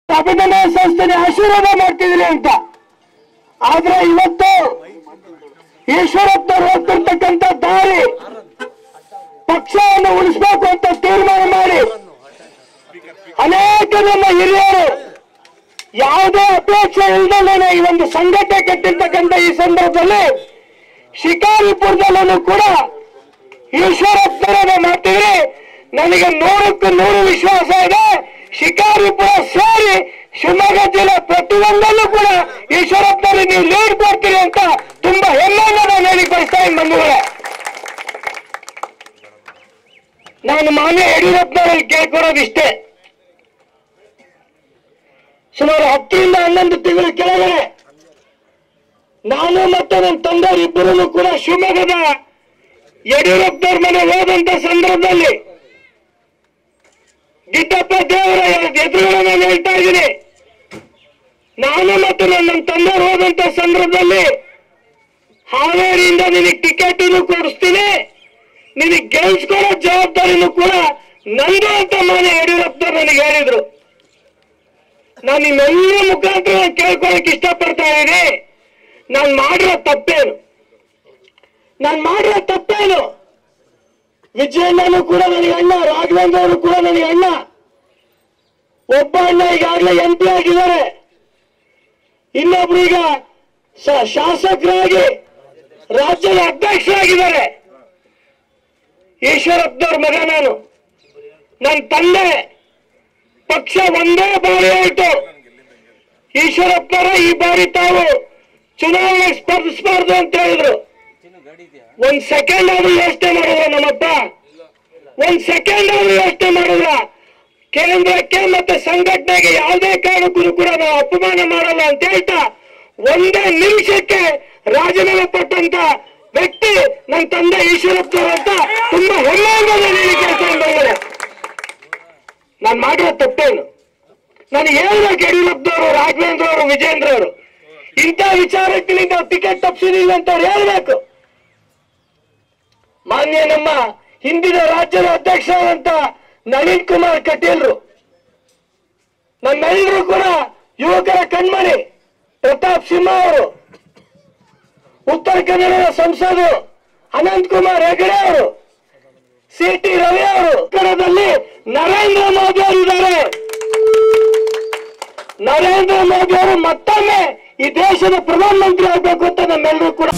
ಅಭಿನಂದನಾ ಸಂಸ್ಥೆ ಆಶೀರ್ವಾದ ಮಾಡ್ತಿದ್ದೀನಿ ಅಂತ. ಆದ್ರೆ ಇವತ್ತು ಈಶ್ವರಪ್ಪನವರು ಹೋಗ್ತಿರ್ತಕ್ಕಂಥ ದಾರಿ ಪಕ್ಷವನ್ನು ಉಳಿಸಬೇಕು ಅಂತ ತೀರ್ಮಾನ ಮಾಡಿ ಅನೇಕ ನಮ್ಮ ಹಿರಿಯರು ಯಾವುದೇ ಅಪೇಕ್ಷೆ ಇಲ್ಲದಲ್ಲೇ ಈ ಒಂದು ಸಂಘಟನೆ ಕಟ್ಟಿರ್ತಕ್ಕಂಥ ಈ ಸಂದರ್ಭದಲ್ಲಿ ಶಿಕಾರಿಪುರದಲ್ಲೂ ಕೂಡ ಈಶ್ವರಪ್ಪನವರನ್ನ ಮಾಡ್ತೀವಿ. ನನಗೆ 100ಕ್ಕೆ 100 ವಿಶ್ವಾಸ ಇದೆ. ಶಿಕಾರಿಪುರ ಸೇರಿ ಶಿವಮೊಗ್ಗ ಜಿಲ್ಲೆ ಪ್ರತಿಯೊಂದಲ್ಲೂ ಕೂಡ ಈಶ್ವರಪ್ಪನವರಿಗೆ ನೀವು ಲೀಡ್ ಕೊಡ್ತೀರಿ ಅಂತ ತುಂಬಾ ಹೆಮ್ಮೆಯಿಂದ ನಾನು ಹೇಳಿ ಬಯಸ್ತಾ ಇದ್ದೀನಿ ಬಂಧುಗಳೇ. ನಾನು ಮಾನ್ಯ ಯಡಿಯೂರಪ್ಪನವರಲ್ಲಿ ಕೇಳ್ಕೊಡೋದಿಷ್ಟೇ, ಸುಮಾರು 10 ರಿಂದ 11 ತಿಂಗಳ ಕೆಳಗಡೆ ನಾನು ಮತ್ತು ನನ್ನ ತಂದೆಯವರು ಇಬ್ಬರೂ ಕೂಡ ಶಿವಮೊಗ್ಗದ ಯಡಿಯೂರಪ್ಪನವ್ರ ಮನೆ ಹೋದಂತ ಸಂದರ್ಭದಲ್ಲಿ ಗಿಡ್ಡಪ್ಪ ದೇವರ ಎದುರುಗಡೆ ನಾನು ಹೇಳ್ತಾ ಇದ್ದೀನಿ, ನಾನು ಮತ್ತು ನನ್ನ ತಂದೆಯವರು ಹೋದಂತ ಸಂದರ್ಭದಲ್ಲಿ ಹಾವೇರಿಯಿಂದ ನಿನಗೆ ಟಿಕೆಟ್ ಕೊಡಿಸ್ತೀನಿ, ನಿನಗೆ ಗೆಲ್ಸ್ಕೊಡೋ ಜವಾಬ್ದಾರಿನೂ ಕೂಡ ನಂದು ಅಂತ ಮಾನ್ಯ ಯಡಿಯೂರಪ್ಪನವ್ರು ನನಗೆ ಹೇಳಿದ್ರು. ನಾನು ನಿಮ್ಮೆಲ್ಲರ ಮುಖಾಂತರ ಕೇಳ್ಕೊಳಕ್ ಇಷ್ಟಪಡ್ತಾ ಇದ್ದೀನಿ, ನಾನು ಮಾಡಿರೋ ತಪ್ಪೇನು? ವಿಜಯಣ್ಣನು ಕೂಡ ನನಗೆ ಅಣ್ಣ, ರಾಘವೇಂದ್ರ ಅವರು ಕೂಡ ನನಗೆ ಅಣ್ಣ. ಒಬ್ಬ ಅಣ್ಣ ಈಗಾಗಲೇ MP ಆಗಿದ್ದಾರೆ, ಇನ್ನೊಬ್ರು ಈಗ ಶಾಸಕರಾಗಿ ರಾಜ್ಯದ ಅಧ್ಯಕ್ಷರಾಗಿದ್ದಾರೆ. ಈಶ್ವರಪ್ಪನವ್ರ ಮಗ ನಾನು, ನನ್ನ ತಂದೆ ಪಕ್ಷ ಒಂದೇ ಬಾರಿ ಆಯಿತು. ಈಶ್ವರಪ್ಪನವರ ಈ ಬಾರಿ ತಾವು ಚುನಾವಣೆ ಸ್ಪರ್ಧಿಸಬಾರ್ದು ಅಂತ ಹೇಳಿದ್ರು. 1 ಸೆಕೆಂಡ್ ಆದ್ರೂ ಯೋಚನೆ ಮಾಡಿದ್ರ ನಮ್ಮಪ್ಪ, 1 ಸೆಕೆಂಡ್ ಆದ್ರೂ ಯೋಚನೆ ಮಾಡಿದ್ರ ಕೇಂದ್ರಕ್ಕೆ ಮತ್ತೆ ಸಂಘಟನೆಗೆ ಯಾವುದೇ ಕಾರಣಕ್ಕೂ ಕೂಡ ನಾವು ಅಪಮಾನ ಮಾಡಲ್ಲ ಅಂತ ಹೇಳ್ತಾ 1 ನಿಮಿಷಕ್ಕೆ ರಾಜೀನಾಮೆ ಪಟ್ಟಂತ ವ್ಯಕ್ತಿ ನನ್ನ ತಂದೆ ಈಶ್ವರಪ್ಪನವರು ಅಂತ ತುಂಬಾ ಹೆಮ್ಮೆಯಿಂದ ಕೇಳ್ಕೊಂಡ್ರೆ ನಾನು ಮಾಡಿರೋ ತಪ್ಪೇನು? ನಾನು ಹೇಳ್ಬೇಕು, ಯಡಿಯೂರಪ್ಪನವರು, ರಾಘವೇಂದ್ರ ಅವರು, ವಿಜೇಂದ್ರ ಅವರು ಇಂಥ ವಿಚಾರಕ್ಕೆ ನಾವು ಟಿಕೆಟ್ ತಪ್ಪಿಸಿದೀವಿ ಅಂತ ಅವ್ರು ಹೇಳ್ಬೇಕು. ಮಾನ್ಯ ನಮ್ಮ ಹಿಂದಿನ ರಾಜ್ಯದ ಅಧ್ಯಕ್ಷರಾದಂತ ನಳಿನ್ ಕುಮಾರ್ ಕಟೀಲ್ರು, ನಮ್ಮೆಲ್ಲರೂ ಕೂಡ ಯುವಕರ ಕಣ್ಮಣಿ ಪ್ರತಾಪ್ ಸಿಂಹ ಅವರು, ಉತ್ತರ ಕನ್ನಡದ ಸಂಸದರು ಅನಂತ್ ಕುಮಾರ್ ಹೆಗಡೆ ಅವರು, CT ರವಿ ಅವರು, ಕನ್ನಡದಲ್ಲಿ ನರೇಂದ್ರ ಮೋದಿ ಅವರು ಇದ್ದಾರೆ. ನರೇಂದ್ರ ಮೋದಿ ಅವರು ಮತ್ತೊಮ್ಮೆ ಈ ದೇಶದ ಪ್ರಧಾನಮಂತ್ರಿ ಆಗಬೇಕು ಅಂತ ನಮ್ಮೆಲ್ಲರೂ ಕೂಡ